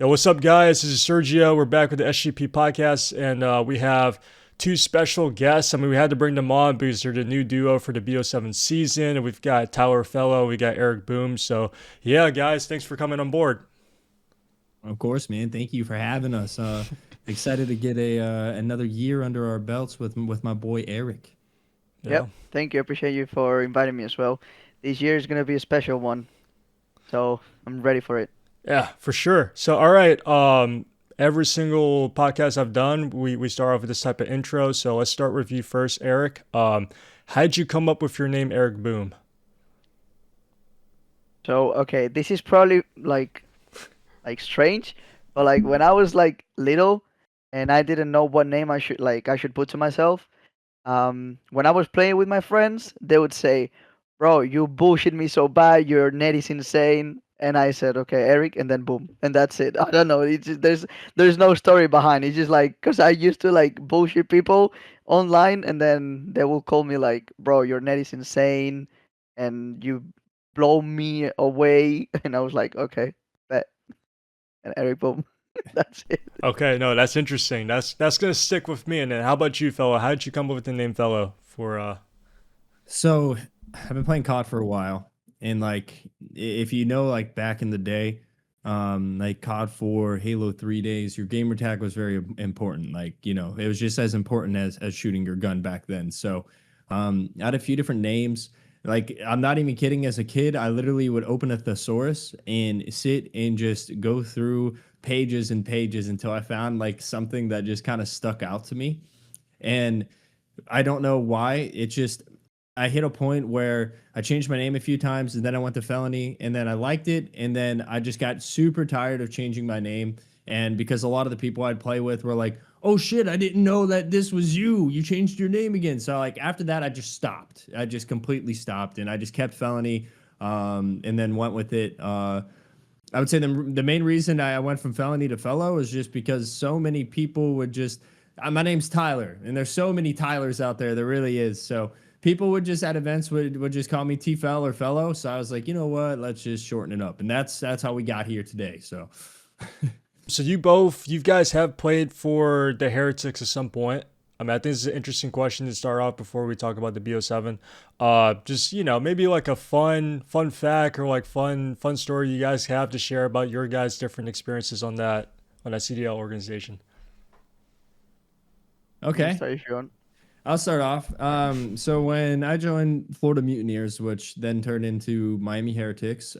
Yo, what's up, guys? This is Sergio. We're back with the SGP podcast, and we have two special guests. I mean, we had to bring them on because they're the new duo for the BO7 season. And we've got Tyler Fellow, we got Eric Boom. So, yeah, guys, thanks for coming on board. Of course, man. Thank you for having us. Excited to get a another year under our belts with my boy Eric. Yeah, Yep. Thank you. Appreciate you for inviting me as well. This year is gonna be a special one, so I'm ready for it. yeah, for sure. So, all right. Every single podcast I've done, we start off with this type of intro. So let's start with you first, Eric. How'd you come up with your name, Eric Boom? So okay, this is probably like strange, but like when I was like little, and I didn't know what name I should put to myself. When I was playing with my friends, they would say, "Bro, you bullshit me so bad. Your net is insane." And I said, "Okay, Eric," and then boom, and that's it. I don't know. It's just, there's no story behind. It's just like because I used to like bullshit people online, and then they will call me like, "Bro, your net is insane, and you blow me away." And I was like, "Okay, bet." And Eric, boom, that's it. Okay, no, that's interesting. That's gonna stick with me. And then, how about you, Fellow? How did you come up with the name Fellow for? So I've been playing COD for a while, and like if you know, like back in the day, like COD 4, Halo 3 days, your gamer tag was very important. Like it was just as important as shooting your gun back then. So I had a few different names. Like I'm not even kidding. As a kid, I literally would open a thesaurus and sit and just go through pages and pages until I found like something that just kind of stuck out to me. And I don't know why. It just I hit a point where I changed my name a few times and then I went to felony and then I liked it and then I just got super tired of changing my name. And because a lot of the people I'd play with were like, "Oh shit, I didn't know that this was you. You changed your name again." So like after that I just stopped. I just completely stopped and I just kept felony and then went with it. I would say the main reason I went from felony to fellow is just because so many people would just my name's Tyler, and there's so many Tylers out there. There really is. So people would just at events would just call me T Fel or Fellow. So I was like, you know what? Let's just shorten it up, and that's how we got here today. So. So you guys have played for the Heretics at some point. I mean, I think this is an interesting question to start off before we talk about the BO7. Just maybe like a fun fact or like fun story you guys have to share about your guys' different experiences on that CDL organization. You can Okay. start if you want. I'll start off. So when I joined Florida Mutineers, which then turned into Miami Heretics,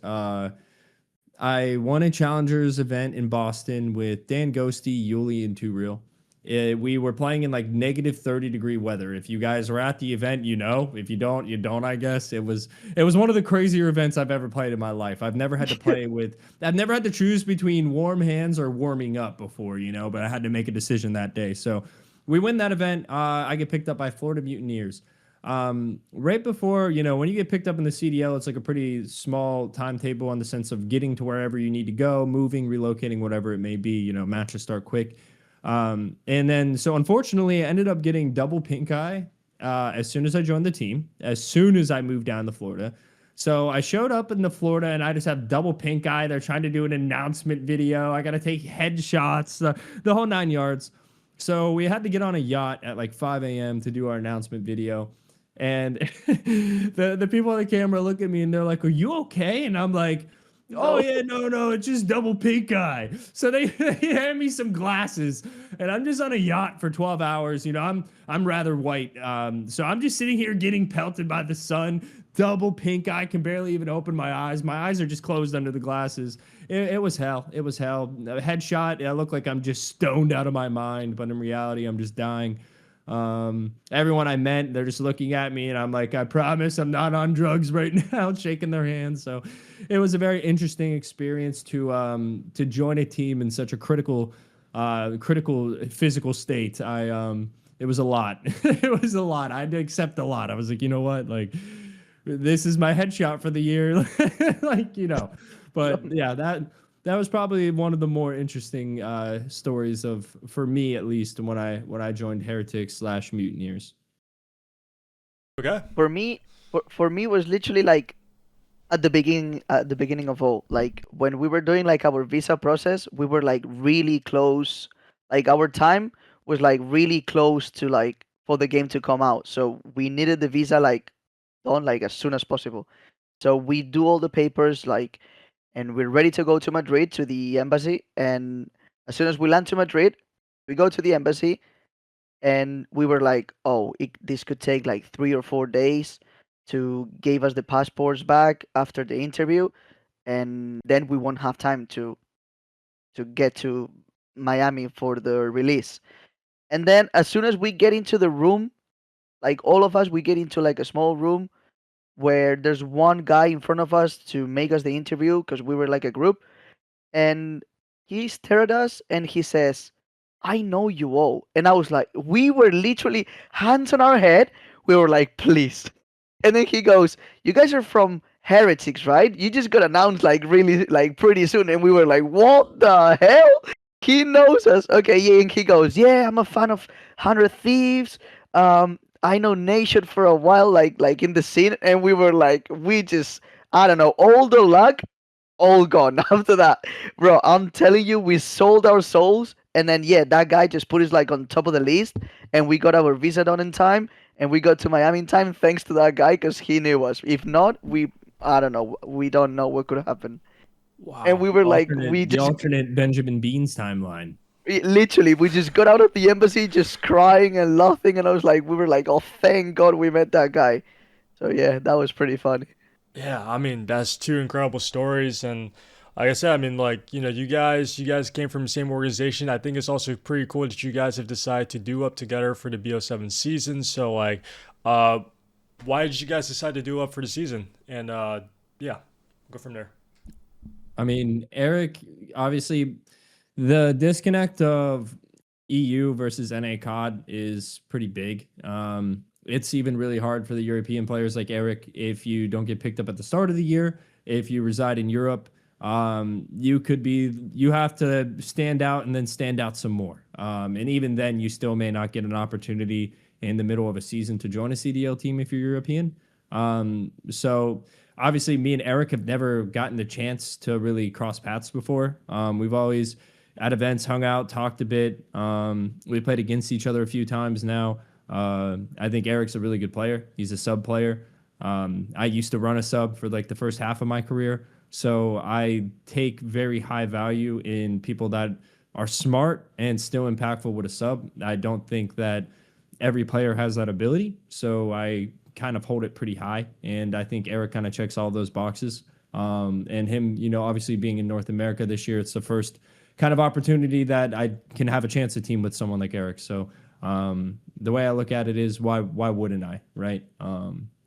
I won a Challengers event in Boston with Dan Ghosty, Yuli, and Two Real. We were playing in like negative 30-degree weather. If you guys were at the event, you know. If you don't, you don't. I guess it was one of the crazier events I've ever played in my life. I've never had to play with. I've never had to choose between warm hands or warming up before, but I had to make a decision that day. So we win that event. I get picked up by Florida Mutineers. Right before, when you get picked up in the CDL, it's like a pretty small timetable on the sense of getting to wherever you need to go, moving, relocating, whatever it may be, matches start quick. And then, so unfortunately, I ended up getting double pink eye as soon as I joined the team, as soon as I moved down to Florida. So I showed up in the Florida and I just have double pink eye. They're trying to do an announcement video. I got to take headshots, the whole 9 yards. So we had to get on a yacht at like 5 a.m. to do our announcement video. And the people on the camera look at me and they're like, "Are you okay?" And I'm like, "Oh No. yeah, no, it's just double pink eye." So they hand me some glasses, and I'm just on a yacht for 12 hours. I'm rather white, so I'm just sitting here getting pelted by the sun. Double pink eye, can barely even open my eyes. My eyes are just closed under the glasses. It was hell. It was hell. A headshot. I look like I'm just stoned out of my mind, but in reality, I'm just dying. Everyone I met, they're just looking at me and I'm like, "I promise I'm not on drugs right now," shaking their hands. So it was a very interesting experience to join a team in such a critical physical state. It was a lot. It was a lot. I had to accept a lot. I was like, you know what? Like, this is my headshot for the year. But yeah, that was probably one of the more interesting stories for me at least when I joined Heretics/Mutineers. Okay. For me, for me was literally like at the beginning of all, like when we were doing like our visa process, we were like really close. Like our time was like really close to like for the game to come out, so we needed the visa like done like as soon as possible. So we do all the papers like, and we're ready to go to Madrid to the embassy. And as soon as we land to Madrid, we go to the embassy, and we were like, oh, this could take like 3 or 4 days to give us the passports back after the interview, and then we won't have time to get to Miami for the release. And then as soon as we get into the room, like all of us, we get into like a small room where there's one guy in front of us to make us the interview because we were like a group. And he stared at us and he says, I know you all. And I was like, we were literally hands on our head. We were like, please. And then he goes, you guys are from Heretics, right? You just got announced like really like pretty soon. And we were like, what the hell? He knows us. Okay, yeah. And he goes, yeah, I'm a fan of 100 Thieves. I know Nation for a while, like in the scene. And we were like, we just, I don't know, all the luck all gone after that, bro. I'm telling you, we sold our souls, and then yeah, that guy just put us like on top of the list, and we got our visa done in time, and we got to Miami in time thanks to that guy because he knew us. If not, I don't know, we don't know what could happen. And Wow. we were like, The alternate Benjamin Beans timeline. literally, we just got out of the embassy just crying and laughing, and I was like, we were like, oh, thank God we met that guy. So yeah, that was pretty funny. Yeah, I mean that's two incredible stories, and like I said, I mean like you guys came from the same organization. I think it's also pretty cool that you guys have decided to do up together for the BO7 season. So like, uh, why did you guys decide to do up for the season? And yeah, go from there. I mean, Eric, obviously, the disconnect of EU versus NA COD is pretty big. It's even really hard for the European players like Eric if you don't get picked up at the start of the year. If you reside in Europe, you have to stand out and then stand out some more. And even then, you still may not get an opportunity in the middle of a season to join a CDL team if you're European. So obviously, me and Eric have never gotten the chance to really cross paths before. We've always at events hung out, talked a bit. We played against each other a few times now. I think Eric's a really good player. He's a sub player. I used to run a sub for like the first half of my career. So I take very high value in people that are smart and still impactful with a sub. I don't think that every player has that ability. So I kind of hold it pretty high. And I think Eric kind of checks all those boxes. And him, obviously being in North America this year, it's the first kind of opportunity that I can have a chance to team with someone like Eric. So the way I look at it is why wouldn't I, right?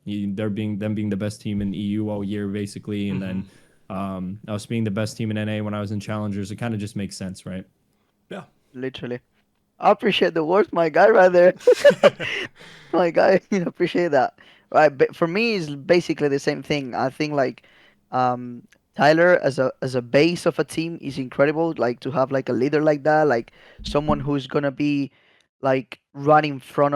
They're being the best team in EU all year basically, and then us being the best team in NA when I was in Challengers, it kind of just makes sense, right? Yeah. Literally. I appreciate the words, my guy, right there. My guy, appreciate that. Right, but for me, it's basically the same thing. I think like, um, Tyler as a base of a team is incredible. Like to have like a leader like that, like someone who's gonna be like running in front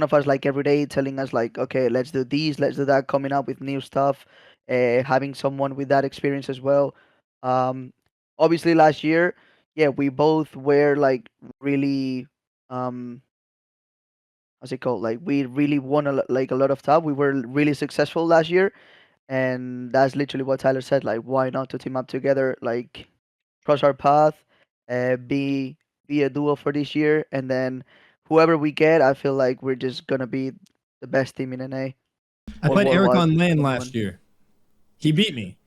of us like every day, telling us like, okay, let's do this, let's do that, coming up with new stuff. Having someone with that experience as well. Um, Obviously last year, yeah, we both were like really, um how's it called? Like we really won like a lot of stuff. We were really successful last year, and that's literally what Tyler said. Like, why not to team up together? Like, cross our path, be a duo for this year, and then whoever we get, I feel like we're just gonna be the best team in NA I or played Eric worldwide. on LAN last Anyone? year. He beat me.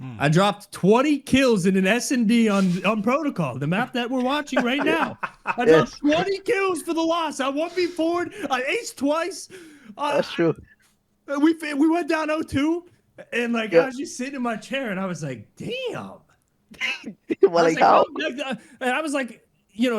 Hmm. I dropped 20 kills in an S&D on Protocol, the map that we're watching right now. I dropped Yes, 20 kills for the loss. I 1v4'd. I aced twice. Uh, that's true. we went down 0-2, and like I Yeah. was just sitting in my chair, and I was like, damn. Well, I was like like, how? and I was like,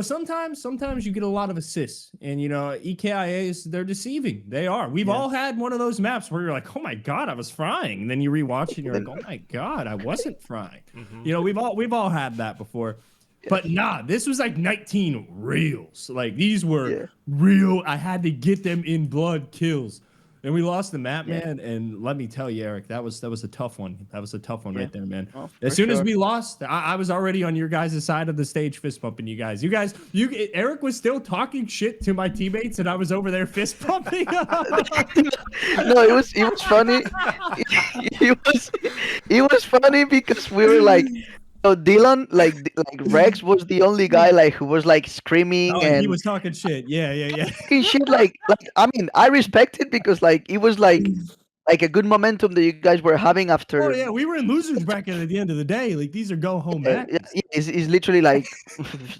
sometimes you get a lot of assists, and EKIAs, they're deceiving. They are. We've Yeah. all had one of those maps where you're like, oh my god, I was frying, and then you rewatch it, and you're like, oh my god, I wasn't frying. We've all had that before. Yes. But nah, this was like 19 reals. Like these were Yeah. real. I had to get them in blood kills. And we lost the map, Yeah. man. And let me tell you, Eric, that was a tough one. That was a tough one Yeah. right there, man. Oh, As for soon as sure. we lost, I was already on your guys' side of the stage, fist bumping you guys. Eric was still talking shit to my teammates, and I was over there fist bumping. No, it was funny. It was funny because we were like, so Dylan, like Rex was the only guy like who was like screaming Oh, and he and was talking shit. Yeah, yeah, yeah. talking shit. Like I mean, I respect it because like it was like a good momentum that you guys were having Oh after. yeah, we were in losers bracket at the end of the day. Like these are go home Yeah, matches. yeah, it's literally like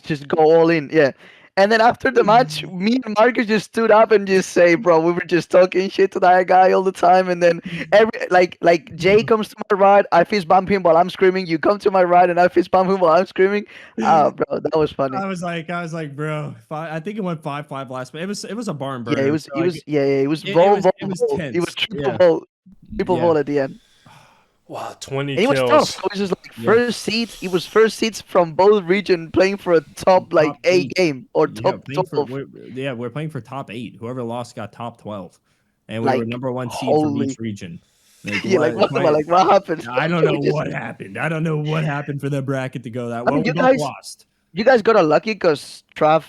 just go all in. Yeah. And then after the match, me and Marcus just stood up and just say, "Bro, we were just talking shit to that guy all the time." And then like Jay comes to my right, I fist bump him while I'm screaming. You come to my right, and I fist bump him while I'm screaming. Ah, bro, that was funny. I was like, bro, I think it went 5-5 last, but it was a barn Yeah, it burner. was So it like was yeah, yeah, it was it was vote. It was tense. triple Yeah, vote, triple yeah, vote at the end. Wow, 20 And it was tough. kills. It was just like yeah. first seats. It was first seats from both region playing for a top like Top A eight. game or Yeah, top 12. we're playing for top 8. Whoever lost got top 12, and we were Like number one seed from each holy, region. Like yeah, like what? what? Like what happened? I don't Can know we just? what happened. I don't know what happened for the bracket to go that I well. mean, We both lost. you guys got unlucky because Trav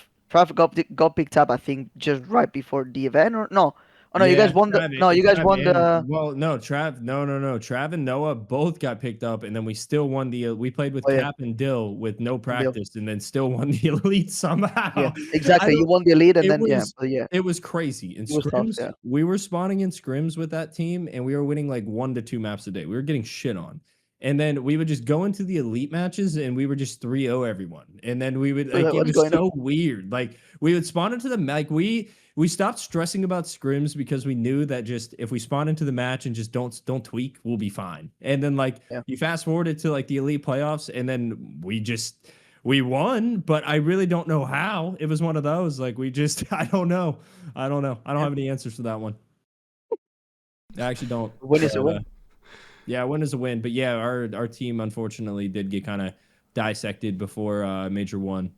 got picked up. I think just right before the event, or no? Oh no, you Yeah, guys won the. No, you guys Trav won and the. well, no, no. Trav and Noah both got picked up, and then we still won the. We played with Oh yeah, Cap and Dill with no deal. practice, and then still won the elite Yeah, somehow. I exactly. don't. You won the elite, and It then yeah, was but yeah, it was crazy in it was tough. scrims. Yeah. We were spawning in scrims with that team, and we were winning like 1 to 2 maps a day. We were getting shit on. And then we would just go into the elite matches and we would just 3-0 everyone. And then we would like it What's was going on? so weird. Like we would spawn into the like we stopped stressing about scrims because we knew that just if we spawn into the match and just don't tweak, we'll be fine. And then like Yeah. you fast forward it to like the elite playoffs, and then we won, but I really don't know how. It was one of those like we just I don't know. I don't know. I don't Yeah. have any answers for that one. I actually don't. Win is a But, win. yeah, win is a win. But yeah, our team unfortunately did get kind of dissected before Major One.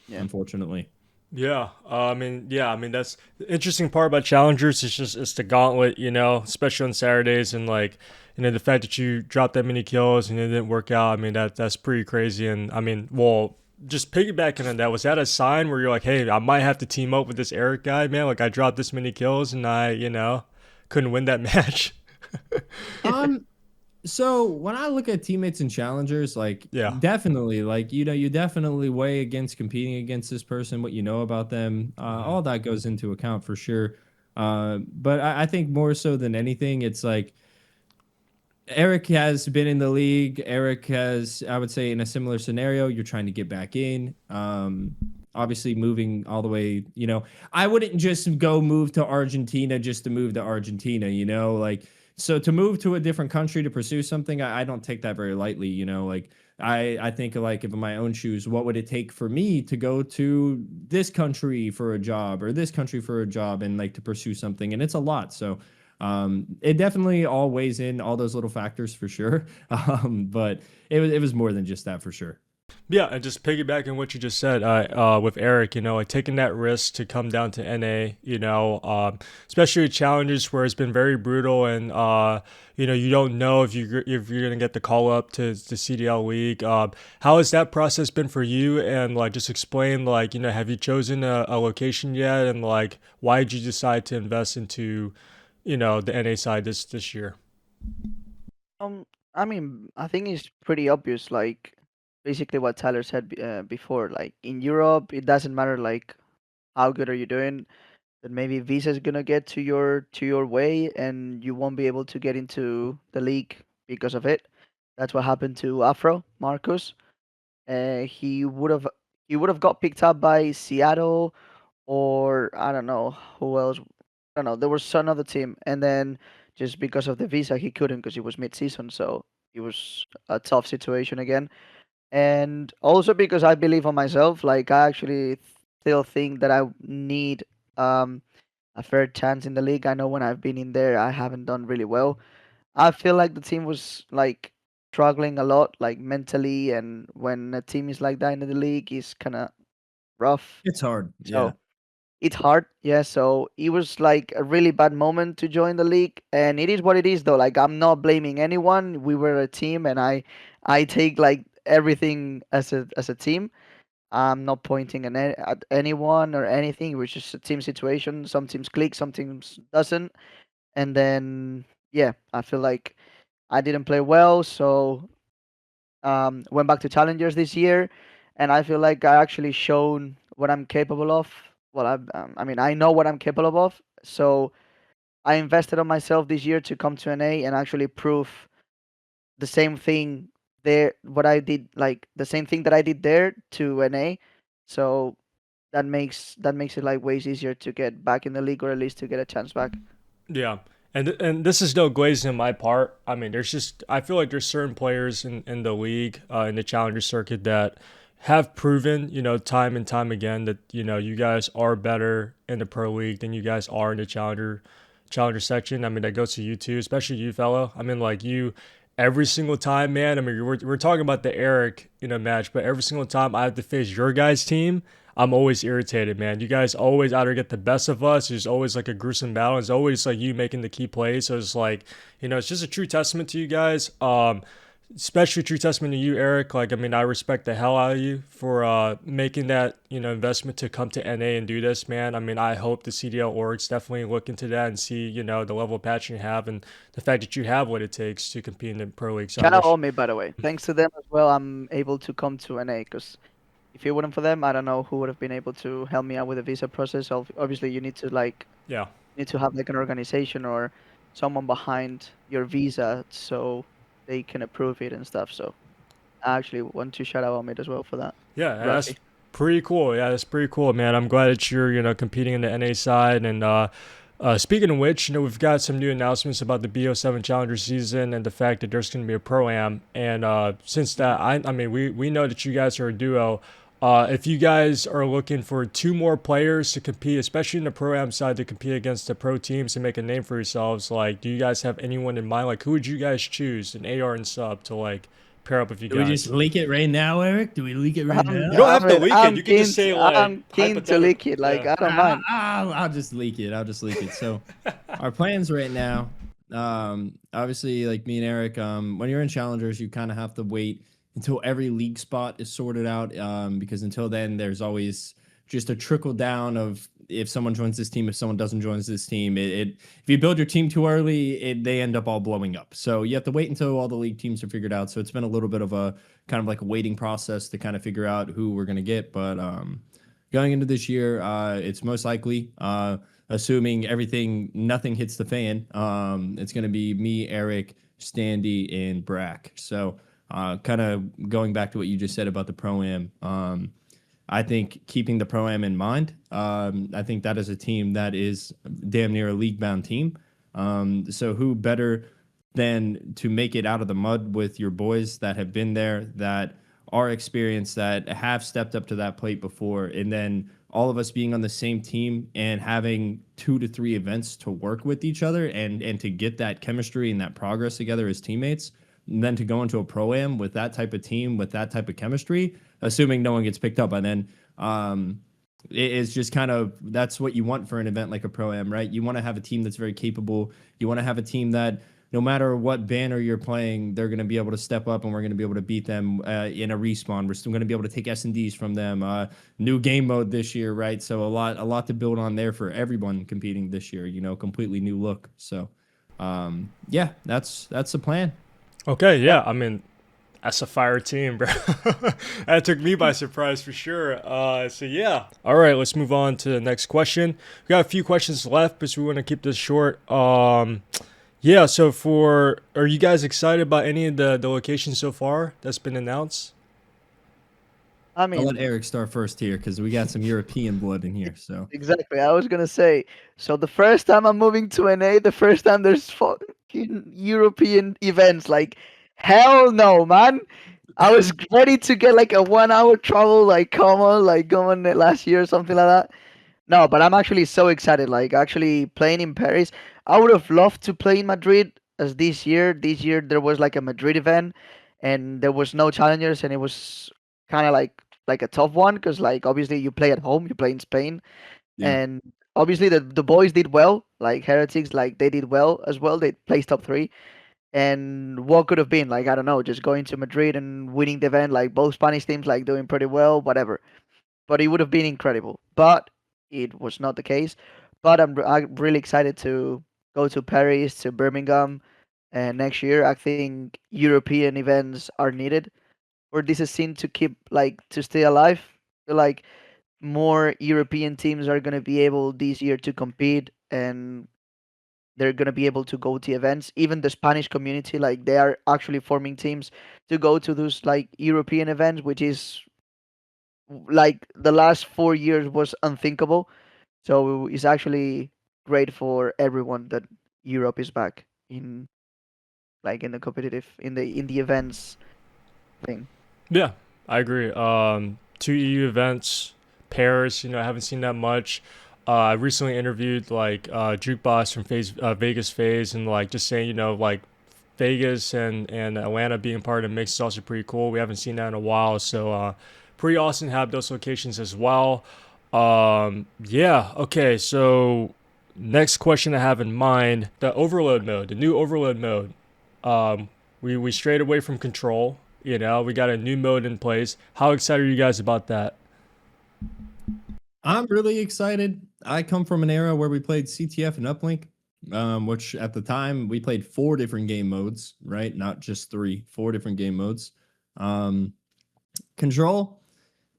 Yeah. Unfortunately. Yeah, I mean that's the interesting part about challengers. It's the gauntlet, you know, especially on Saturdays, and like the fact that you dropped that many kills and it didn't work out. I mean that's pretty crazy. And I mean, well, just piggybacking on that, was that a sign where you're like, hey, I might have to team up with this Eric guy, man? Like I dropped this many kills and I couldn't win that match. Um. So when I look at teammates and challengers, like Yeah. definitely, like you definitely weigh against competing against this person, what you know about them, all that goes into account for sure. But I think more so than anything, it's like Eric has been in the league. Eric has, I would say, in a similar scenario, you're trying to get back in. Obviously, moving all the way, I wouldn't just go move to Argentina just to move to Argentina, like, so to move to a different country to pursue something, I don't take that very lightly, like, I think like if in my own shoes, what would it take for me to go to this country for a job or this country for a job and like to pursue something? And it's a lot. So, it definitely all weighs in all those little factors for sure. But it was more than just that for sure. Yeah, and just piggybacking what you just said, with Eric, like taking that risk to come down to NA, especially with challenges where it's been very brutal, and you don't know if you're gonna get the call up to the CDL league. How has that process been for you? And like, just explain, like, have you chosen a location yet? And like, why did you decide to invest into, the NA side this year? I mean, I think it's pretty obvious. Like, basically what Tyler said before. Like in Europe, it doesn't matter like how good are you doing. That maybe visa is gonna get to your way, and you won't be able to get into the league because of it. That's what happened to Afro Marcus. He would have got picked up by Seattle, or I don't know who else. I don't know. There was another team, and then just because of the visa, he couldn't because it was mid-season. So it was a tough situation again. And also because I believe on myself, like I actually still think that I need um, a fair chance in the league. I know when I've been in there, I haven't done really well. I feel like the team was like struggling a lot, like mentally, and when a team is like that in the league, it's kind of rough. It's hard. Yeah. So it's hard. Yeah, so it was like a really bad moment to join the league, and it is what it is though. Like I'm not blaming anyone. We were a team, and I take like everything as a team. I'm not pointing at anyone or anything. It was just a team situation. Some teams click, some teams doesn't, and then yeah, I feel like I didn't play well, so went back to challengers this year, and I feel like I actually shown what I'm capable of. Well, I mean, I know what I'm capable of, so I invested on myself this year to come to an A and actually prove the same thing there. What I did, like the same thing that I did there to an A. So that makes it like ways easier to get back in the league or at least to get a chance back. Yeah. And this is no glazing on my part. I mean, there's just I feel like there's certain players in the league, in the challenger circuit that have proven, time and time again that, you guys are better in the pro league than you guys are in the challenger section. I mean, that goes to you too, especially you, fellow. I mean, like you every single time, man. I mean, we're talking about the Eric, match, but every single time I have to face your guys' team, I'm always irritated, man. You guys always either get the best of us. There's always like a gruesome battle. It's always like you making the key plays. So it's like, it's just a true testament to you guys. Especially true testament to you, Eric. Like, I mean, I respect the hell out of you for making that, investment to come to NA and do this, man. I mean, I hope the CDL orgs definitely look into that and see, the level of passion you have and the fact that you have what it takes to compete in the pro league. So I Shout out wish, Omi, by the way. Thanks to them as well, I'm able to come to NA because if it wasn't for them, I don't know who would have been able to help me out with the visa process. Obviously, you need to yeah. have like an organization or someone behind your visa so they can approve it and stuff. So I actually want to shout out Omid as well for that. Yeah, that's Rafi. pretty cool. Yeah, that's pretty cool, man. I'm glad that you're, competing in the NA side. And speaking of which, we've got some new announcements about the BO7 Challenger season and the fact that there's going to be a pro am. And since that, I mean, we know that you guys are a duo. If you guys are looking for two more players to compete, especially in the pro am side, to compete against the pro teams and make a name for yourselves, like, do you guys have anyone in mind? Like, who would you guys choose, an AR and sub, to like pair up with you Do we just guys? leak it right now, Eric? Do we leak it right I'm, You now? don't I have to mean, leak it. You can just say like I'm keen to hypothetical. lick it. Like Yeah. I don't mind. I'll just leak it. I'll just leak it. So, our plans right now, obviously, like me and Eric, when you're in challengers, you kind of have to wait until every league spot is sorted out, because until then, there's always just a trickle down of if someone joins this team, if someone doesn't join this team. If you build your team too early, they end up all blowing up. So you have to wait until all the league teams are figured out. So it's been a little bit of a kind of like a waiting process to kind of figure out who we're gonna get. But going into this year, it's most likely, assuming nothing hits the fan, it's going to be me, Eric, Standy, and Brack. So, kind of going back to what you just said about the pro am, I think keeping the pro am in mind, I think that is a team that is damn near a league bound team. So, who better than to make it out of the mud with your boys that have been there, that are experienced, that have stepped up to that plate before, and then all of us being on the same team and having 2 to 3 events to work with each other and to get that chemistry and that progress together as teammates, and then to go into a pro am with that type of team with that type of chemistry, assuming no one gets picked up by then. It is just kind of that's what you want for an event like a pro am, right? You want to have a team that's very capable. You want to have a team that no matter what banner you're playing, they're going to be able to step up and we're going to be able to beat them in a respawn. We're still going to be able to take S&Ds from them. New game mode this year, right? So a lot to build on there for everyone competing this year. Completely new look. So, yeah, that's the plan. Okay, yeah. I mean, that's a fire team, bro. That took me by surprise for sure. So yeah. All right, let's move on to the next question. We got a few questions left, but we want to keep this short. Yeah. So are you guys excited about any of the locations so far that's been announced? I I'll let mean, Eric start first here because we got some European blood in here. So exactly. I was gonna say. So the first time I'm moving to NA, the first time there's fucking European events, like hell no, man. I was ready to get like a 1 hour travel, like common, like going last year or something like that. No, but I'm actually so excited. Like actually playing in Paris. I would have loved to play in Madrid as this year. This year there was like a Madrid event, and there was no challengers, and it was kind of like a tough one because like obviously you play at home, you play in Spain. Yeah. and obviously the boys did well. Like Heretics, like they did well as well. They placed top three. And what could have been like I don't know, just going to Madrid and winning the event. Like both Spanish teams like doing pretty well, whatever. But it would have been incredible. But it was not the case. But I'm really excited to go to Paris, to Birmingham, and next year. I think European events are needed for this scene to keep like to stay alive. Like more European teams are gonna be able this year to compete, and they're gonna be able to go to events. Even the Spanish community, like they are actually forming teams to go to those like European events, which is like the last 4 years was unthinkable. So it's actually great for everyone that Europe is back in like in the competitive in the events thing. Yeah, I agree. Two EU events, Paris. I haven't seen that much. I recently interviewed like Jukebox from Vegas Phase, and like just saying, like Vegas and Atlanta being part of the mix is also pretty cool. We haven't seen that in a while, so pretty awesome to have those locations as well. Yeah. Okay. So next question I have in mind: the overload mode, the new overload mode. We strayed away from control. We got a new mode in place. How excited are you guys about that? I'm really excited. I come from an era where we played CTF and Uplink, which at the time we played 4 different game modes, right? Not just 3, 4 different game modes. Um, Control,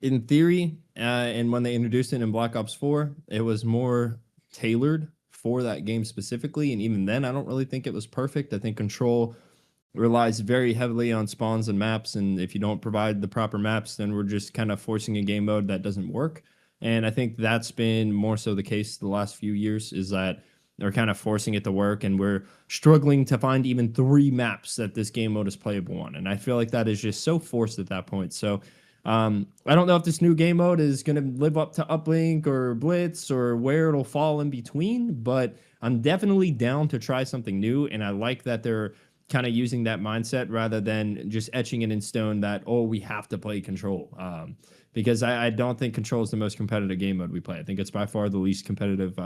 in theory, and when they introduced it in Black Ops 4, it was more tailored for that game specifically. And even then, I don't really think it was perfect. I think Control relies very heavily on spawns and maps, and if you don't provide the proper maps, then we're just kind of forcing a game mode that doesn't work. And I think that's been more so the case the last few years, is that they're kind of forcing it to work, and we're struggling to find even 3 maps that this game mode is playable on. And I feel like that is just so forced at that point. So I don't know if this new game mode is going to live up to Uplink or Blitz or where it'll fall in between, but I'm definitely down to try something new. And I like that they're kind of using that mindset rather than just etching it in stone that, oh, we have to play Control. Because I don't think Control is the most competitive game mode we play. I think it's by far the least competitive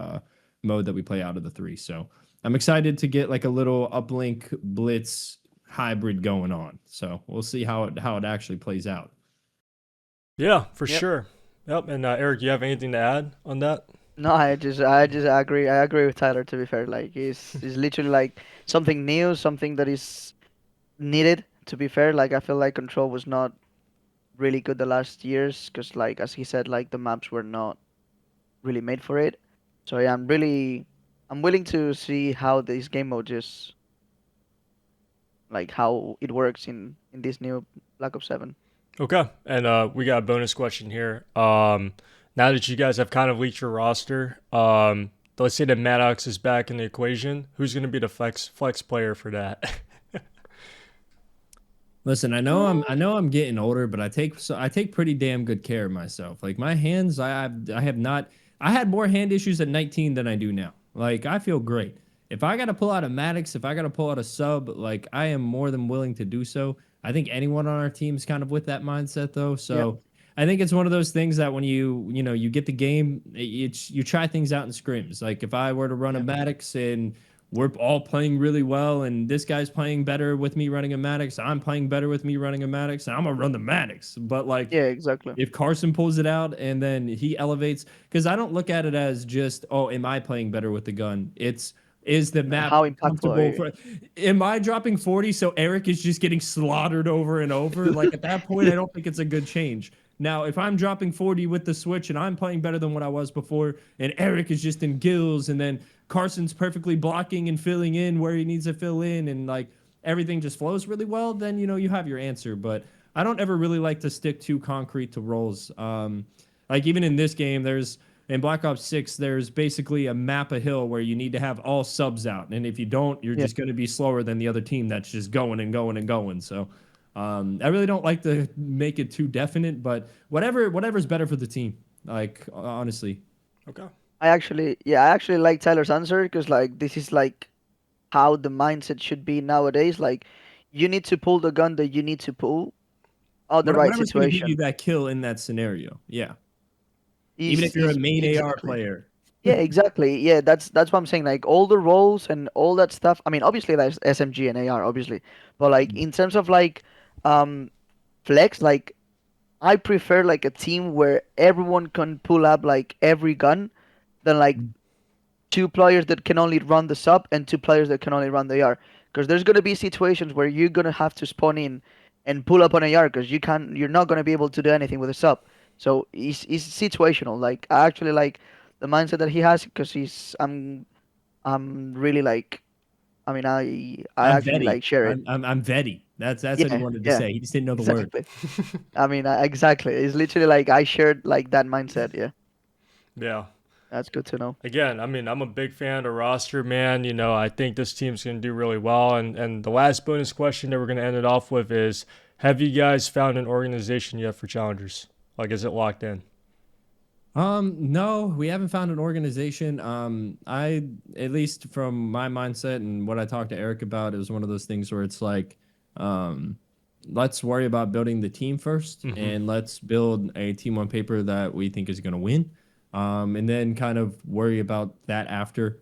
mode that we play out of the 3. So I'm excited to get like a little Uplink Blitz hybrid going on. So we'll see how it actually plays out. Yeah, for Yep. sure. Yep. And Eric, you have anything to add on that? No, I just agree. I agree with Tyler. To be fair, like it's literally like something new, something that is needed. To be fair, like I feel like Control was not really good the last years because, like as he said, like the maps were not really made for it. So yeah, I'm willing to see how this game mode just like how it works in this new Black Ops 7. Okay. And we got a bonus question here. Now that you guys have kind of leaked your roster, let's say that Maddox is back in the equation. Who's going to be the flex player for that? Listen, I know I'm getting older, but I take pretty damn good care of myself. Like my hands, I have not I had more hand issues at 19 than I do now. Like I feel great. If I got to pull out a Maddox, if I got to pull out a sub, like I am more than willing to do so. I think anyone on our team is kind of with that mindset though. Yep. So I think it's one of those things that when you get the game, you try things out in scrims. Like if I were to run a Yep. Maddox and we're all playing really well, and this guy's playing better with me running a Maddox, I'm playing better with me running a Maddox, I'm gonna run the Maddox. But like Yeah, exactly. if Carson pulls it out and then he elevates, because I don't look at it as just, oh, am I playing better with the gun? It's, is the map How impactful are comfortable you? for, am I dropping 40 so Eric is just getting slaughtered over and over? Like at that point, I don't think it's a good change. Now, if I'm dropping 40 with the switch and I'm playing better than what I was before, and Eric is just in gills, and then Carson's perfectly blocking and filling in where he needs to fill in, and like everything just flows really well, then you have your answer. But I don't ever really like to stick too concrete to roles. Like even in this game, there's in Black Ops 6, there's basically a map a hill where you need to have all subs out, and if you don't, you're Yeah. just going to be slower than the other team that's just going and going and going. So I really don't like to make it too definite, but whatever's better for the team. Like honestly, Okay. I actually like Tyler's answer because like this is like how the mindset should be nowadays. Like you need to pull the gun that you need to pull on the right whatever's going to give you situation. that kill in that scenario. Yeah. Even if you're a main AR exactly. player. Yeah, exactly. Yeah, that's what I'm saying. Like all the roles and all that stuff. I mean, obviously there's SMG and AR, obviously, but like in terms of like um flex, like I prefer like a team where everyone can pull up like every gun than like two players that can only run the sub and two players that can only run the AR. Because there's gonna be situations where you're gonna have to spawn in and pull up on AR because you're not gonna be able to do anything with a sub. So it's situational. Like I actually like the mindset that he has because I'm really like I mean I I'm actually vetty. like share it. I'm vetty. That's what he Yeah, wanted to yeah, say. He just didn't know the word. exactly. I mean exactly. It's literally like I shared like that mindset. Yeah, Yeah. that's good to know. Again, I mean, I'm a big fan of roster, man. You know, I think this team's going to do really well. And the last bonus question that we're going to end it off with is, have you guys found an organization yet for challengers? Like, is it locked in? No, we haven't found an organization. At least from my mindset and what I talked to Eric about, it was one of those things where it's like, um, let's worry about building the team first, Mm-hmm. and let's build a team on paper that we think is going to win. And then kind of worry about that after.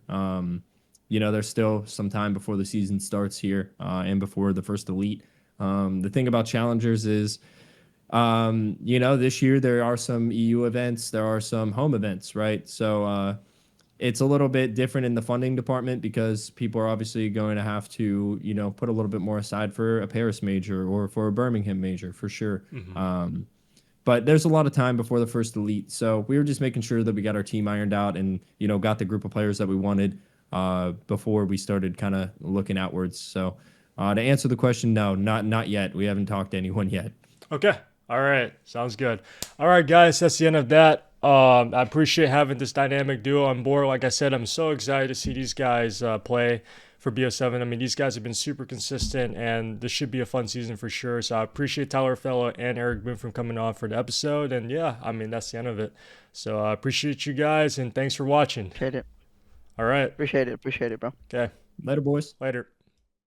There's still some time before the season starts here, and before the first elite. The thing about challengers is, this year there are some EU events, there are some home events, right? So it's a little bit different in the funding department because people are obviously going to have to, put a little bit more aside for a Paris major or for a Birmingham major for sure. Mm-hmm. But there's a lot of time before the first elite. So we were just making sure that we got our team ironed out and, got the group of players that we wanted before we started kind of looking outwards. So to answer the question, no, not yet. We haven't talked to anyone yet. Okay. All right. Sounds good. All right, guys. That's the end of that. I appreciate having this dynamic duo on board. Like I said, I'm so excited to see these guys play for BO7. I mean, these guys have been super consistent, and this should be a fun season for sure. So I appreciate Tyler Felo and Erikboom from coming on for the episode. And yeah, I mean, that's the end of it. So I appreciate you guys, and thanks for watching. Appreciate it. All right. Appreciate it, bro. Okay. Later, boys. Later.